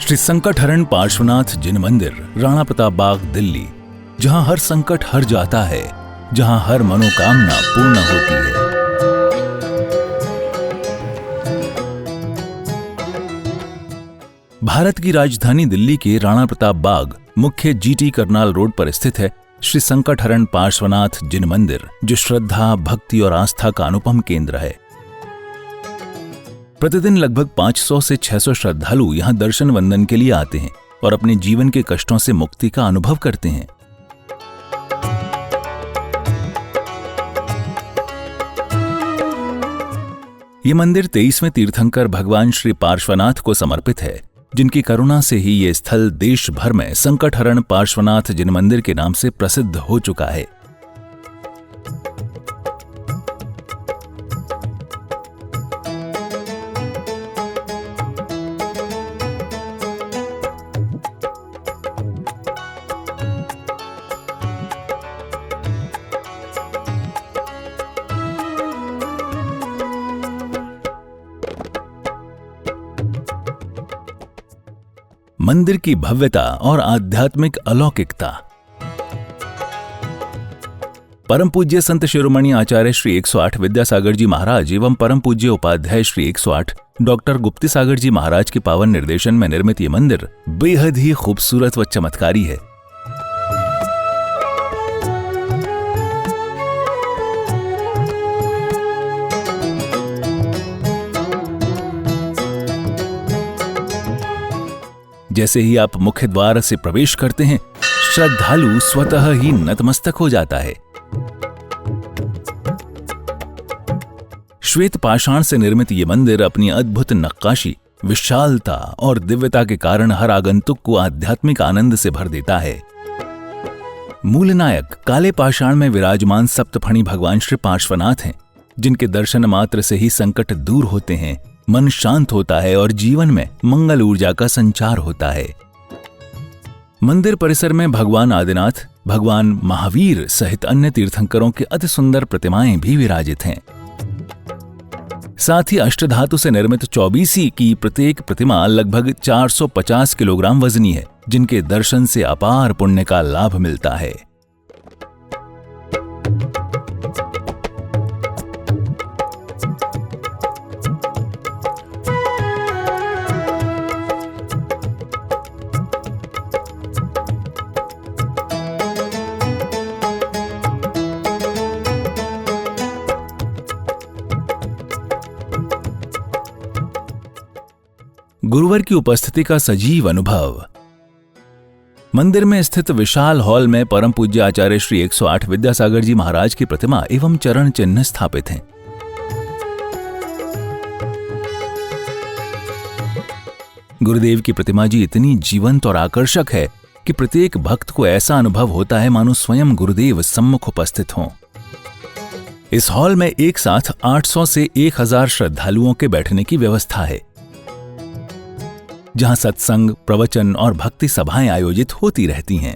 श्री संकटहरण पार्श्वनाथ जिन मंदिर, राणा प्रताप बाग, दिल्ली, जहां हर संकट हर जाता है, जहां हर मनोकामना पूर्ण होती है। भारत की राजधानी दिल्ली के राणा प्रताप बाग मुख्य जीटी करनाल रोड पर स्थित है श्री संकटहरण पार्श्वनाथ जिन मंदिर, जो श्रद्धा, भक्ति और आस्था का अनुपम केंद्र है। प्रतिदिन लगभग 500 से 600 श्रद्धालु यहां दर्शन वंदन के लिए आते हैं और अपने जीवन के कष्टों से मुक्ति का अनुभव करते हैं। ये मंदिर 23वें तीर्थंकर भगवान श्री पार्श्वनाथ को समर्पित है, जिनकी करुणा से ही ये स्थल देश भर में संकटहरण पार्श्वनाथ जिन मंदिर के नाम से प्रसिद्ध हो चुका है। मंदिर की भव्यता और आध्यात्मिक अलौकिकता। परम पूज्य संत शिरोमणि आचार्य श्री 108 विद्यासागर जी महाराज एवं परम पूज्य उपाध्याय श्री 108 डॉक्टर गुप्ती सागर जी महाराज के पावन निर्देशन में निर्मित ये मंदिर बेहद ही खूबसूरत व चमत्कारी है। जैसे ही आप मुख्य द्वार से प्रवेश करते हैं, श्रद्धालु स्वतः ही नतमस्तक हो जाता है। श्वेत पाषाण से निर्मित ये मंदिर अपनी अद्भुत नक्काशी, विशालता और दिव्यता के कारण हर आगंतुक को आध्यात्मिक आनंद से भर देता है। मूल नायक काले पाषाण में विराजमान सप्तफणी भगवान श्री पार्श्वनाथ हैं, जिनके दर्शन मात्र से ही संकट दूर होते हैं, मन शांत होता है और जीवन में मंगल ऊर्जा का संचार होता है। मंदिर परिसर में भगवान आदिनाथ, भगवान महावीर सहित अन्य तीर्थंकरों की अति सुंदर प्रतिमाएं भी विराजित हैं। साथ ही अष्टधातु से निर्मित 24 की प्रत्येक प्रतिमा लगभग 450 किलोग्राम वजनी है, जिनके दर्शन से अपार पुण्य का लाभ मिलता है। गुरुवर की उपस्थिति का सजीव अनुभव। मंदिर में स्थित विशाल हॉल में परम पूज्य आचार्य श्री 108 विद्यासागर जी महाराज की प्रतिमा एवं चरण चिन्ह स्थापित हैं। गुरुदेव की प्रतिमा जी इतनी जीवंत और आकर्षक है कि प्रत्येक भक्त को ऐसा अनुभव होता है मानो स्वयं गुरुदेव सम्मुख उपस्थित हों। इस हॉल में एक साथ 800 से 1000 श्रद्धालुओं के बैठने की व्यवस्था है, जहां सत्संग, प्रवचन और भक्ति सभाएं आयोजित होती रहती हैं।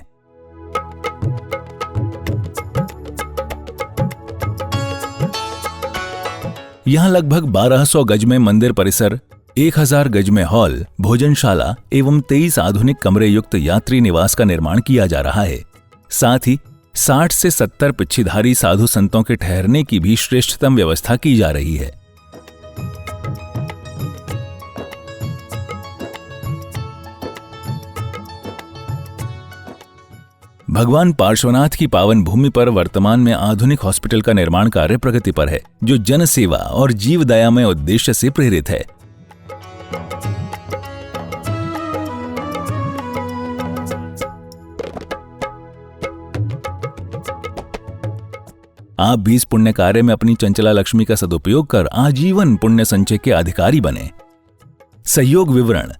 यहां लगभग 1200 गज में मंदिर परिसर, 1000 गज में हॉल, भोजनशाला एवं 23 आधुनिक कमरे युक्त यात्री निवास का निर्माण किया जा रहा है। साथ ही 60 से 70 पिच्छीधारी साधु संतों के ठहरने की भी श्रेष्ठतम व्यवस्था की जा रही है। भगवान पार्श्वनाथ की पावन भूमि पर वर्तमान में आधुनिक हॉस्पिटल का निर्माण कार्य प्रगति पर है, जो जन सेवा और जीव दयामय उद्देश्य से प्रेरित है। आप भी इस पुण्य कार्य में अपनी चंचला लक्ष्मी का सदुपयोग कर आजीवन पुण्य संचय के अधिकारी बने। सहयोग विवरण।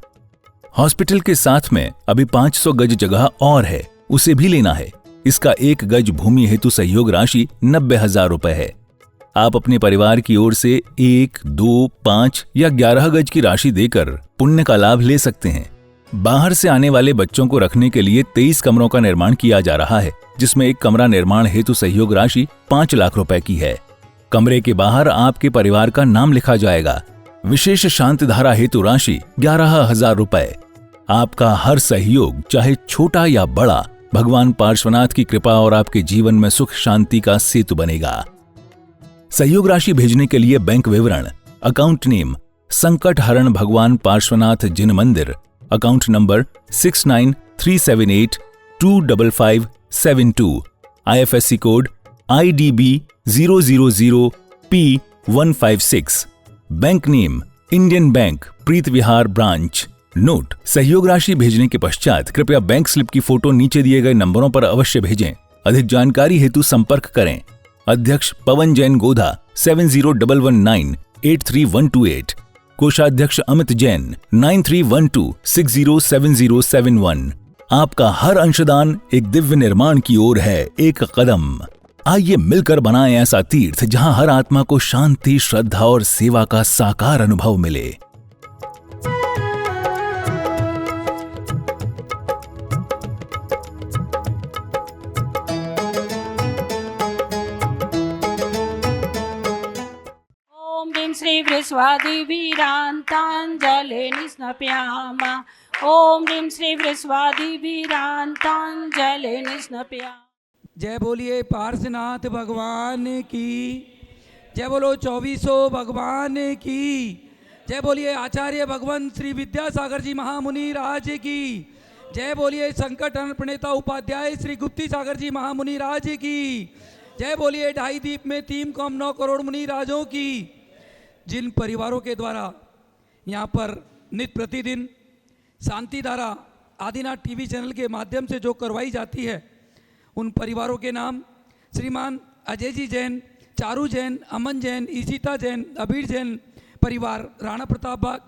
हॉस्पिटल के साथ में अभी 500 गज जगह और है, उसे भी लेना है। इसका 1 गज भूमि हेतु सहयोग राशि 90,000 रुपए है। आप अपने परिवार की ओर से 1, 2, 5 या 11 गज की राशि देकर पुण्य का लाभ ले सकते हैं। बाहर से आने वाले बच्चों को रखने के लिए 23 कमरों का निर्माण किया जा रहा है, जिसमें एक कमरा निर्माण हेतु सहयोग राशि 5 लाख रुपए की है। कमरे के बाहर आपके परिवार का नाम लिखा जाएगा। विशेष शांति धारा हेतु राशि 11,000 रुपए। आपका हर सहयोग, चाहे छोटा या बड़ा, भगवान पार्श्वनाथ की कृपा और आपके जीवन में सुख शांति का सेतु बनेगा। सहयोग राशि भेजने के लिए बैंक विवरण, अकाउंट नेम संकट हरण भगवान पार्श्वनाथ जिन मंदिर, account number 6937825572, IFSC code IDB 000P156, bank name Indian bank Preet Vihar branch. Note: सहयोग राशि भेजने के पश्चात कृपया बैंक स्लिप की फोटो नीचे दिए गए नंबरों पर अवश्य भेजें। अधिक जानकारी हेतु संपर्क करें अध्यक्ष पवन जैन गोधा 7011983128, कोषाध्यक्ष अमित जैन 9312607071। आपका हर अंशदान एक दिव्य निर्माण की ओर है एक कदम। आइए मिलकर बनाएं ऐसा तीर्थ जहां हर आत्मा को शांति, श्रद्धा और सेवा का साकार अनुभव मिले। श्री वृषवादिवीरान्ताञ्जले निस्नप्यामा। ओम ह्रीं श्री वृषवादिवीरान्ताञ्जले निस्नप्यामा। जय बोलिए पार्श्वनाथ भगवान की जय, बोलो 2400 भगवान की जय, बोलिए आचार्य भगवंत श्री विद्यासागर जी महामुनि राज की जय, बोलिए संकट हरण प्रणेता उपाध्याय श्री गुप्ती सागर जी महामुनि राज की जय, बोलिए ढाई दीप में 3.9 करोड़ मुनि राजों की। जिन परिवारों के द्वारा यहाँ पर नित्य प्रतिदिन शांति धारा आदिनाथ टीवी चैनल के माध्यम से जो करवाई जाती है, उन परिवारों के नाम श्रीमान अजय जी जैन, चारू जैन, अमन जैन, ईशिता जैन, अबीर जैन परिवार राणा प्रताप बाग,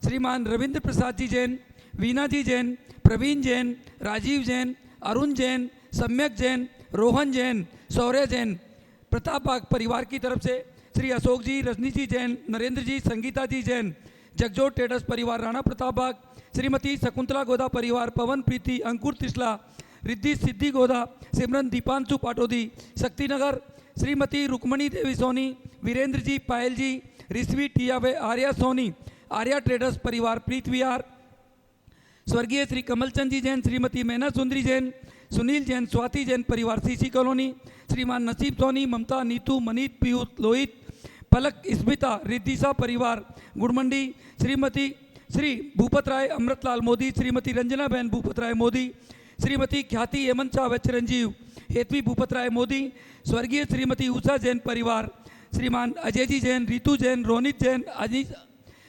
श्रीमान रविंद्र प्रसाद जी जैन, वीना जी जैन, प्रवीण जैन, राजीव जैन, अरुण जैन, सम्यक जैन, रोहन जैन, शौर्य जैन प्रताप बाग परिवार की तरफ से, श्री अशोक जी, रजनी जी जैन, नरेंद्र जी, संगीता जी जैन, जगजोत ट्रेडर्स परिवार राणा प्रताप बाग, श्रीमती शकुंतला गोदा परिवार, पवन प्रीति, अंकुर तिसला, रिद्धि सिद्धि गोदा, सिमरन दीपांशु पाटोदी, शक्तिनगर, श्रीमती रुक्मणी देवी सोनी, वीरेंद्र जी, पायल जी, रिश्वी टिया व आर्या सोनी, आर्या ट्रेडर्स परिवार प्रीत विहार, स्वर्गीय श्री कमलचंद जी जैन, श्रीमती मैना सुंदरी जैन, सुनील जैन, स्वाति जैन परिवार सीसी कॉलोनी, श्रीमान नसीब सोनी, ममता, नीतू, मनीत, पीयूष, लोहित, पलक, स्मिता, रिद्धिसा परिवार गुड़मंडी, श्रीमती श्री भूपत राय अमृतलाल मोदी, श्रीमती रंजना बहन भूपत राय मोदी, श्रीमती ख्याति हेमंत शाह व चिरंजीव हेतवी भूपत राय मोदी, स्वर्गीय श्रीमती उषा जैन परिवार, श्रीमान अजय जी जैन, रितु जैन, रोनित जैन,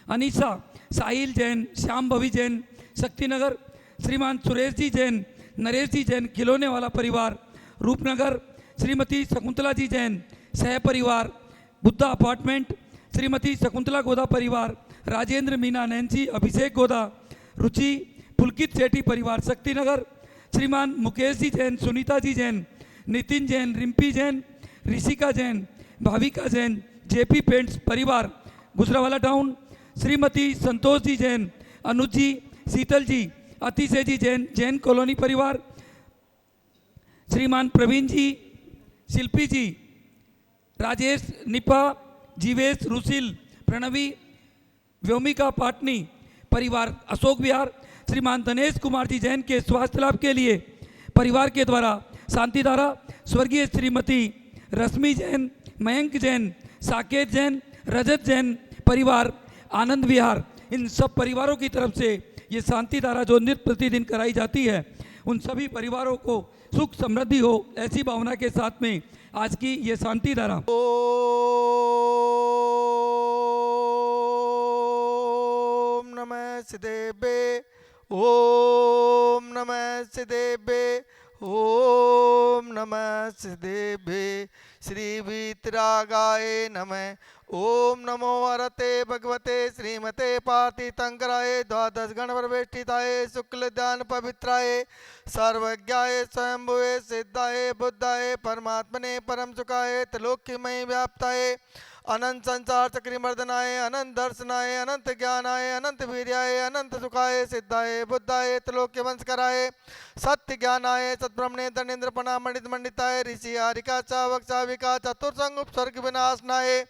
अनीसा, साहिल जैन, श्याम भवी जैन, शक्तिनगर, श्रीमान सुरेश जी जैन, नरेश जी जैन, खिलौने वाला परिवार रूपनगर, श्रीमती शकुंतला जी जैन, सह परिवार बुद्धा अपार्टमेंट, श्रीमती शकुंतला गोदा परिवार, राजेंद्र, मीना, नैन्सी, अभिषेक गोदा, रुचि, पुलकित सेठी परिवार शक्तिनगर, श्रीमान मुकेश जी जैन, सुनीता जी जैन, नितिन जैन, रिम्पी जैन, ऋषिका जैन, भाविका जैन, जेपी पेंट्स परिवार गुजरावाला टाउन, श्रीमती संतोष जी जैन, अनुज जी, शीतल जी, अतिशय जी जैन, जैन कॉलोनी परिवार, श्रीमान प्रवीण जी, शिल्पी जी, राजेश, निपा, जीवेश, रुसिल, प्रणवी, व्योमिका पाटनी परिवार अशोक विहार, श्रीमान दिनेश कुमार जी जैन के स्वास्थ्य लाभ के लिए परिवार के द्वारा शांतिधारा, स्वर्गीय श्रीमती रश्मि जैन, मयंक जैन, साकेत जैन, रजत जैन परिवार आनंद विहार, इन सब परिवारों की तरफ से ये शांतिधारा जो नित्य प्रतिदिन कराई जाती है, उन सभी परिवारों को सुख समृद्धि हो, ऐसी भावना के साथ में आज की ये शांतिधारा। ओम नमः सिद्धेभ्ये, ओम नमः सिद्धेभ्ये, ओम नमः सिद्धेभ्ये, श्री वीतरागाय नमः। ओम नमो हरते भगवते श्रीमते पार्थितंकराय द्वादश गण प्रवेष्टिताय शुक्ल ध्यान पवित्राय सर्वज्ञाय स्वयंभुवे सिद्धाय बुद्धाय परमात्मने परम सुखाय त्रिलोक्यमय व्याप्ताय अनंत संसार चक्रिमर्दनाय अनंत दर्शनाय अनंत ज्ञानाय अनंत वीर्याय अनंत सुखाय सिद्धाय बुद्धाय त्रिलोक्य वंशकराय सत्य ज्ञानाय सद्ब्रह्मणे धनेन्द्र पणा मंडित मंडिताय ऋषि हारिका चावक चाविका चतुर्संग उपसर्ग विनाशनाय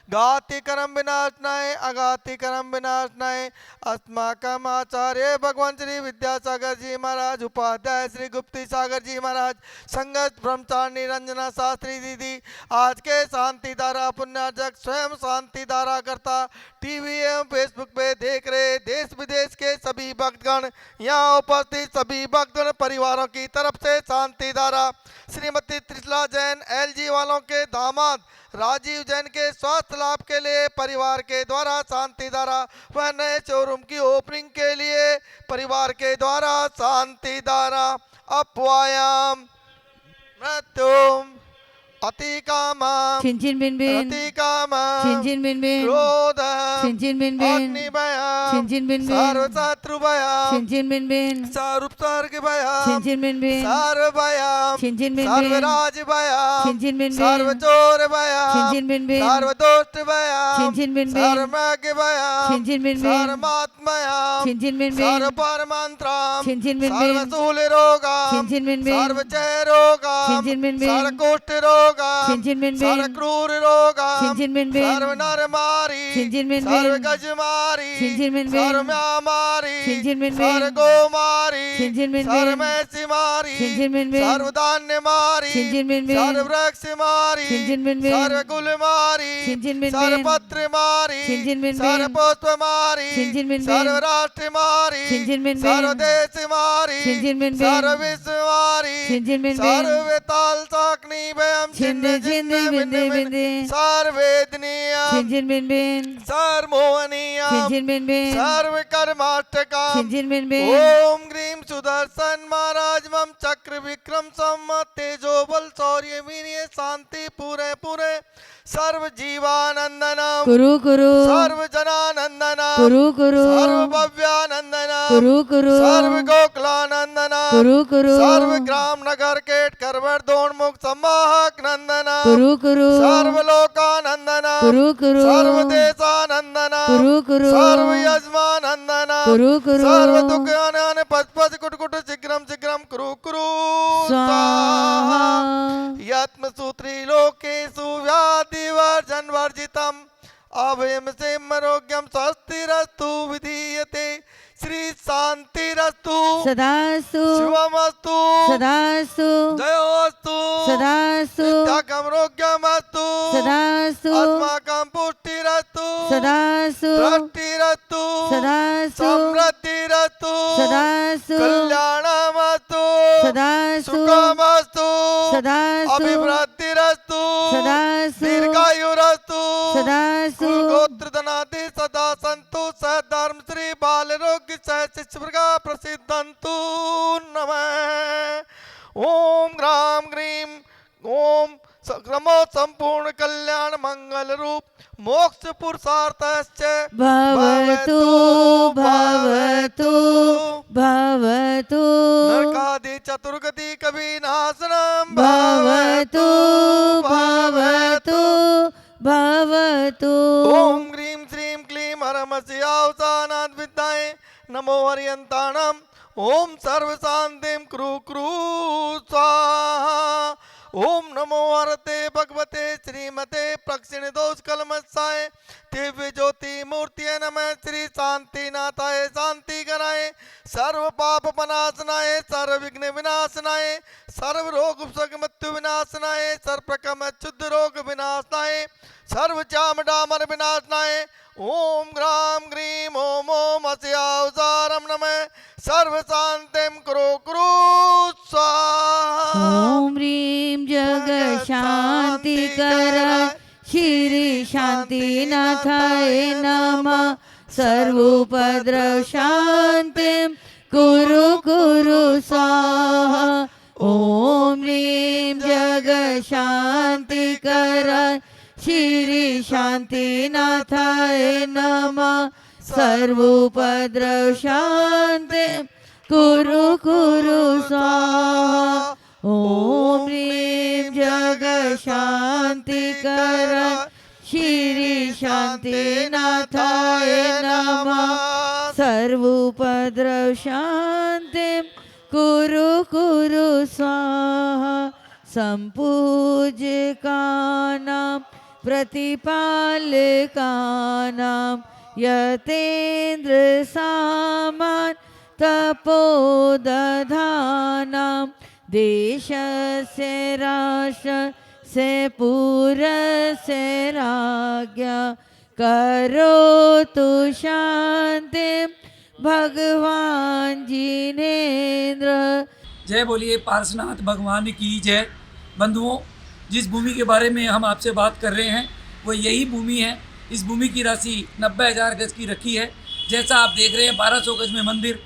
गाति कर्म विनाशनाय अगाति कर्म विनाशनाय अस्माकम आचार्य भगवान श्री विद्यासागर जी महाराज, उपाध्याय श्री गुप्ती सागर जी महाराज, संगत ब्रह्मचारिणी रंजना शास्त्री दीदी, आज के शांति धारा पुण्यार्जक स्वयं शांति धारा करता, टीवी एवं फेसबुक पे देख रहे देश विदेश के सभी भक्तगण, यहाँ उपस्थित सभी भक्तगण परिवारों की तरफ से शांति धारा, श्रीमती त्रिशला जैन एलजी वालों के दामाद राजीव जैन के स्वास्थ्य लाभ के लिए परिवार के द्वारा शांति धारा व नए शोरूम की ओपनिंग के लिए परिवार के द्वारा शांति धारा। अपवायाम मृत्युम अतिकामम चिंचिन बिन बिन अतिकामम चिंचिन बिन बिन क्रोधम चिंचिन बिन बिन अग्निभयम चिंचिन बिन बिन सर्वशत्रुभयम चिंचिन बिन बिन सर्वोपसर्गभयम चिंचिन बिन बिन सर्वभयम चिंचिन बिन बिन सर्वराजभयम चिंचिन बिन बिन सर्वचोरभयम चिंचिन बिन बिन सर्वदोषभयम चिंचिन बिन बिन सर्वज्ञभयम चिंचिन बिन बिन सर्वमात्मयम चिंचिन बिन बिन सर्वपरमंत्रम चिंचिन बिन बिन सर्वशूलरोगम चिंचिन बिन बिन सर्वचयरोगम चिंचिन बिन बिन सर्वकुष्ठरोगम चिंचिन बिन बिन सर्वक्रूररोगम चिंचिन बिन बिन सर्वनरमारी चिंचिन बिन बिन सर्वगजमारी चिंचिन बिन बिन सर्वम्यामारी चिंचिन बिन बिन सर्वगोमारी चिंचिन बिन बिन सर्वमेसिमारी चिंचिन बिन बिन सर्वधान्यमारी चिंचिन बिन बिन सर्ववृक्षमारी चिंचिन बिन बिन सर्वकुलमारी चिंचिन बिन बिन सर्वपत्रमारी चिंचिन बिन बिन सर्वपुष्पमारी चिंचिन बिन बिन सर्वराष्ट्रमारी चिंचिन बिन बिन सर्वदेशमारी चिंचिन बिन बिन सर्वविश्वमारी चिंचिन बिन बिन सर्वताल साकनी भयम छिंद छिंद बिंदे बिंदे सर्वेदनीयम चिंचिन बिन बिन सर्वमोहनीयम चिंचिन बिन बिन सर्वकर्माष्टकम चिंचिन बिन बिन ओम ग्रीम सुदर्शन महाराज मम चक्र विक्रम सम्मत तेजो बल शौर्य वीर्य शांति पूरे पूरे सर्व जीवानंदनम कुरु कुरु सर्व जनानंदनम कुरु कुरु सर्व भव्यानंदनम कुरु कुरु सर्व गोकुलानंदनम कुरु कुरु सर्व ग्राम नगर केट करवर दोन्मुख संवाहक नंदनम कुरु कुरु सर्व लोकानंदनम कुरु कुरु सर्व देशानंदनम कुरु कुरु सर्व यजमानंदनम कुरु कुरु सर्व दुःखान पच पच कुट कुट शीघ्रम शीघ्रम कुरु कुरु स्वाहा यत्म सूत्री लोकेषु व्याधिवर्जन वर्जितम अभयम सेमरोग्यम स्वस्तिरस्तु विधीयते श्री शांतिरस्तु सदास्तु शिवमस्तु सदास्तु जयोस्तु सदास्तु नित्याकमरोग्यमस्तु सदास्तु अस्माकं पुष्टिरस्तु सदास्तु पुष्टिरस्तु सदास्तु समृद्धिरस्तु सदास्तु कल्याणमस्तु सदास्तु सुखमस्तु सदास्तु अभिवृद्धिरस्तु सदास्तु दीर्घायुरस्तु सदास्तु गोत्रधनादि सदा सन्तु सधर्म श्री बाल रोग्य सह शिष्यवर्गा प्रसिद्धन्तु नमः। ओम ग्राम ग्रीम ओम क्रमो संपूर्ण कल्याण मंगल रूप मोक्ष पुरुषार्थश्च भवतु भवतु भवतु नरकादि चतुर्गति कविनाशनम भवतु भवतु भवतु ओम ग्रीम श्रीम क्लीम हरमस्यावसानाद विद्याय नमो हरियंताणम ओम सर्व शांतिम कुरु कुरु स्वाहा ओम नमो हरते भगवते श्रीमते प्रक्षिण दोष कलमसाय दिव्य ज्योति मूर्ति नमः श्री शांतिनाथाय शांति कराए सर्व पाप विनाशनाय सर्व विघ्न विनाशनाय सर्व रोग उपसर्ग मृत्यु विनाशनाय सर्व प्रकम शुद्ध रोग विनाशनाय सर्व चाम डामर विनाशनाय ओम ग्राम ग्रीम ओम ओम अस्यावसारम नमः सर्व शांतिम कुरु कुरु स्वाहा ओम ह्रीं जग शांति कर श्री शांतिनाथाय नमः सर्वोपद्रव शांतिं कुरु कुरु स्वाहा ओम ह्रीं जग शांति कर श्री शांतिनाथाय नमः सर्वोपद्रव शांतिं कुरु कुरु स्वाहा ओम ह्रीं जग शांति कर श्री शांतिनाथाय नमः सर्वोपद्रव शांतिं कुरु कुरु स्वाहा संपूज्यकानां प्रतिपालकानां यतेन्द्र सामान् तपोदधानां देशस्य राष्ट्रस्य पुरस्य राज्ञा करोतु शान्तिं भगवान जिनेन्द्र। जय बोलिए पार्श्वनाथ भगवान की जय। बंधुओं, जिस भूमि के बारे में हम आपसे बात कर रहे हैं वो यही भूमि है। इस भूमि की राशि 90,000 गज की रखी है। जैसा आप देख रहे हैं 1200 गज में मंदिर,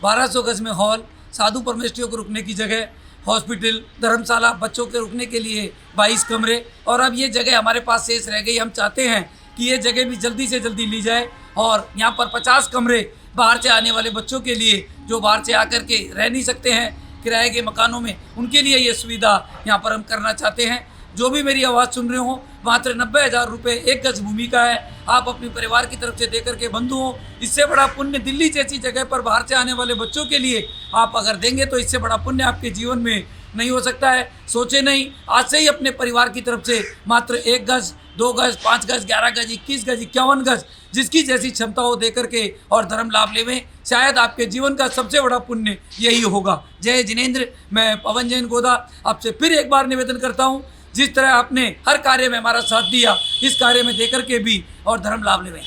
1200 गज में हॉल, साधु परमेष्ठियों को रुकने की जगह, हॉस्पिटल, धर्मशाला, बच्चों के रुकने के लिए 22 कमरे। और अब ये जगह हमारे पास शेष रह गई। हम चाहते हैं कि ये जगह भी जल्दी से जल्दी ली जाए और यहाँ पर 50 कमरे बाहर से आने वाले बच्चों के लिए, जो बाहर से आकर के रह नहीं सकते हैं किराए के मकानों में, उनके लिए ये सुविधा यहाँ पर हम करना चाहते हैं। जो भी मेरी आवाज़ सुन रहे हो, मात्र 90,000 रुपये 1 गज भूमि का है। आप अपने परिवार की तरफ से देकर के बंधुओं, इससे बड़ा पुण्य दिल्ली जैसी जगह पर बाहर से आने वाले बच्चों के लिए आप अगर देंगे तो इससे बड़ा पुण्य आपके जीवन में नहीं हो सकता है। सोचे नहीं, आज से ही अपने परिवार की तरफ से मात्र 1 गज, 2 गज, 5 गज, 11 गज, 21 गज, 51 गज, जिसकी जैसी क्षमता हो दे करके और धर्म लाभ लेवें। शायद आपके जीवन का सबसे बड़ा पुण्य यही होगा। जय जिनेंद्र। मैं पवन जैन गोदा आपसे फिर एक बार निवेदन करता हूँ, जिस तरह आपने हर कार्य में हमारा साथ दिया, इस कार्य में देकर के भी और धर्म लाभ लेवें।